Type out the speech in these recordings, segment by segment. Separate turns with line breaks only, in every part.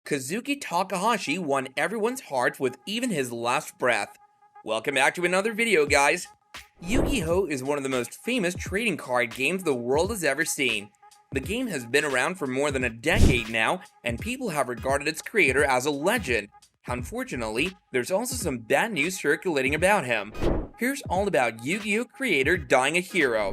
Kazuki Takahashi won everyone's hearts with even his last breath. Welcome back to another video, guys. Yu-Gi-Oh! Is one of the most famous trading card games the world has ever seen. The game has been around for more than a decade now, and people have regarded its creator as a legend. Unfortunately, there's also some bad news circulating about him. Here's all about Yu-Gi-Oh! Creator dying a hero.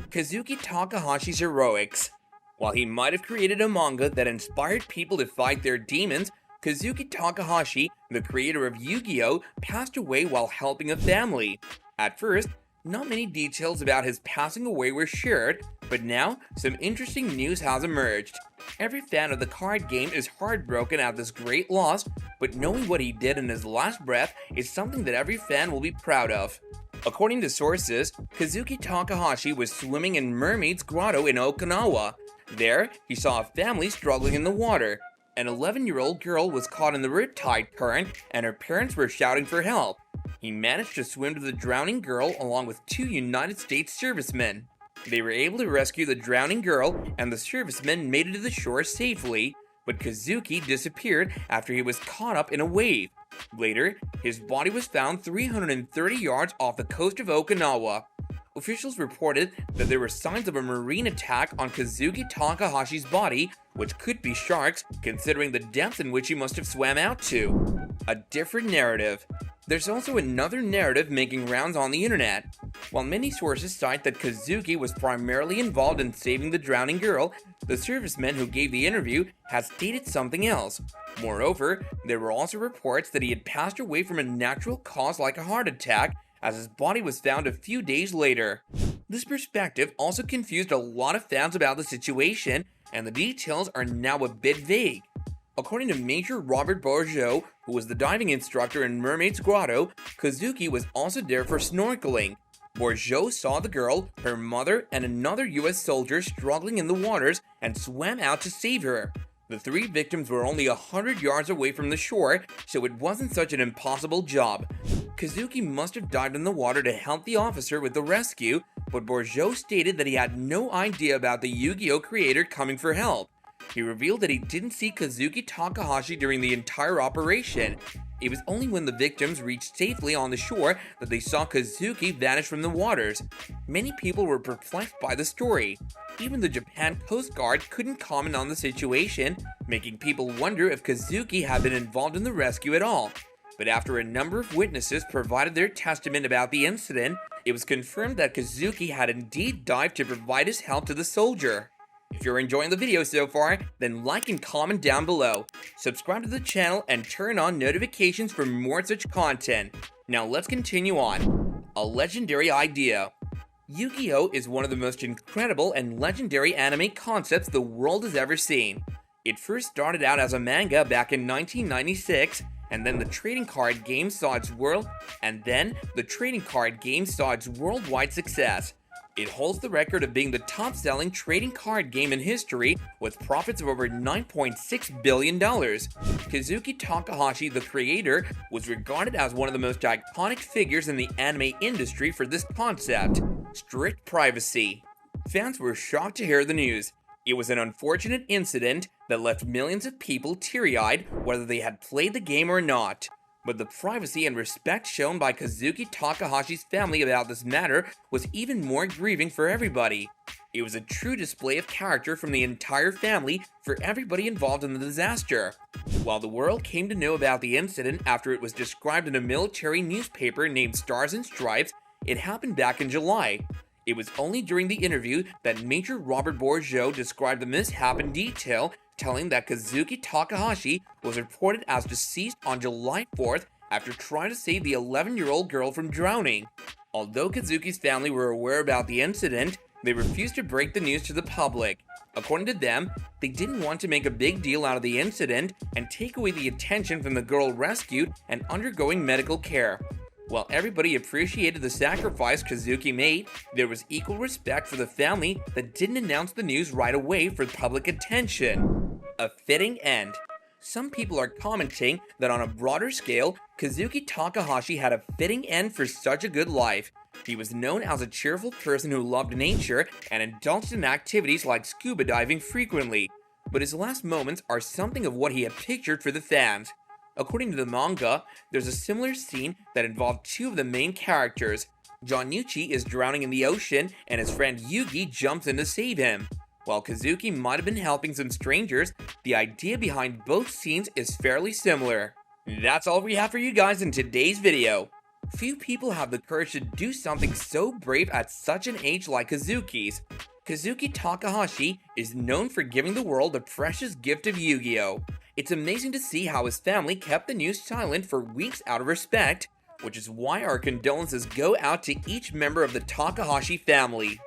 Kazuki Takahashi's heroics. While he might have created a manga that inspired people to fight their demons, Kazuki Takahashi, the creator of Yu-Gi-Oh!, passed away while helping a family. At first, not many details about his passing away were shared, but now some interesting news has emerged. Every fan of the card game is heartbroken at this great loss, but knowing what he did in his last breath is something that every fan will be proud of. According to sources, Kazuki Takahashi was swimming in Mermaid's Grotto in Okinawa. There, he saw a family struggling in the water. An 11-year-old girl was caught in the riptide current, and her parents were shouting for help. He managed to swim to the drowning girl along with two United States servicemen. They were able to rescue the drowning girl, and the servicemen made it to the shore safely, but Kazuki disappeared after he was caught up in a wave. Later, his body was found 330 yards off the coast of Okinawa. Officials reported that there were signs of a marine attack on Kazuki Takahashi's body, which could be sharks, considering the depth in which he must have swam out to. A different narrative. There's also another narrative making rounds on the internet. While many sources cite that Kazuki was primarily involved in saving the drowning girl, the serviceman who gave the interview has stated something else. Moreover, there were also reports that he had passed away from a natural cause like a heart attack, as his body was found a few days later. This perspective also confused a lot of fans about the situation, and the details are now a bit vague. According to Major Robert Bourgeot, who was the diving instructor in Mermaid's Grotto, Kazuki was also there for snorkeling. Bourgeot saw the girl, her mother, and another US soldier struggling in the waters and swam out to save her. The three victims were only 100 yards away from the shore, so it wasn't such an impossible job. Kazuki must have dived in the water to help the officer with the rescue, but Bourgeot stated that he had no idea about the Yu-Gi-Oh! Creator coming for help. He revealed that he didn't see Kazuki Takahashi during the entire operation. It was only when the victims reached safely on the shore that they saw Kazuki vanish from the waters. Many people were perplexed by the story. Even the Japan Coast Guard couldn't comment on the situation, making people wonder if Kazuki had been involved in the rescue at all. But after a number of witnesses provided their testament about the incident, it was confirmed that Kazuki had indeed dived to provide his help to the soldier. If you're enjoying the video so far, then like and comment down below. Subscribe to the channel and turn on notifications for more such content. Now let's continue on. A legendary idea. Yu-Gi-Oh! Is one of the most incredible and legendary anime concepts the world has ever seen. It first started out as a manga back in 1996, and then the trading card game saw its worldwide success. It holds the record of being the top-selling trading card game in history, with profits of over $9.6 billion. Kazuki Takahashi, the creator, was regarded as one of the most iconic figures in the anime industry for this concept: strict privacy. Fans were shocked to hear the news. It was an unfortunate incident that left millions of people teary-eyed whether they had played the game or not. But the privacy and respect shown by Kazuki Takahashi's family about this matter was even more grieving for everybody. It was a true display of character from the entire family for everybody involved in the disaster. While the world came to know about the incident after it was described in a military newspaper named Stars and Stripes, it happened back in July. It was only during the interview that Major Robert Bourgeot described the mishap in detail, telling that Kazuki Takahashi was reported as deceased on July 4th after trying to save the 11-year-old girl from drowning. Although Kazuki's family were aware about the incident, they refused to break the news to the public. According to them, they didn't want to make a big deal out of the incident and take away the attention from the girl rescued and undergoing medical care. While everybody appreciated the sacrifice Kazuki made, there was equal respect for the family that didn't announce the news right away for public attention. A fitting end. Some people are commenting that on a broader scale, Kazuki Takahashi had a fitting end for such a good life. He was known as a cheerful person who loved nature and indulged in activities like scuba diving frequently. but his last moments are something of what he had pictured for the fans. According to the manga, there's a similar scene that involved two of the main characters. Jonyuchi is drowning in the ocean, and his friend Yugi jumps in to save him. While Kazuki might have been helping some strangers, the idea behind both scenes is fairly similar. That's all we have for you guys in today's video. Few people have the courage to do something so brave at such an age like Kazuki's. Kazuki Takahashi is known for giving the world the precious gift of Yu-Gi-Oh! It's amazing to see how his family kept the news silent for weeks out of respect, which is why our condolences go out to each member of the Takahashi family.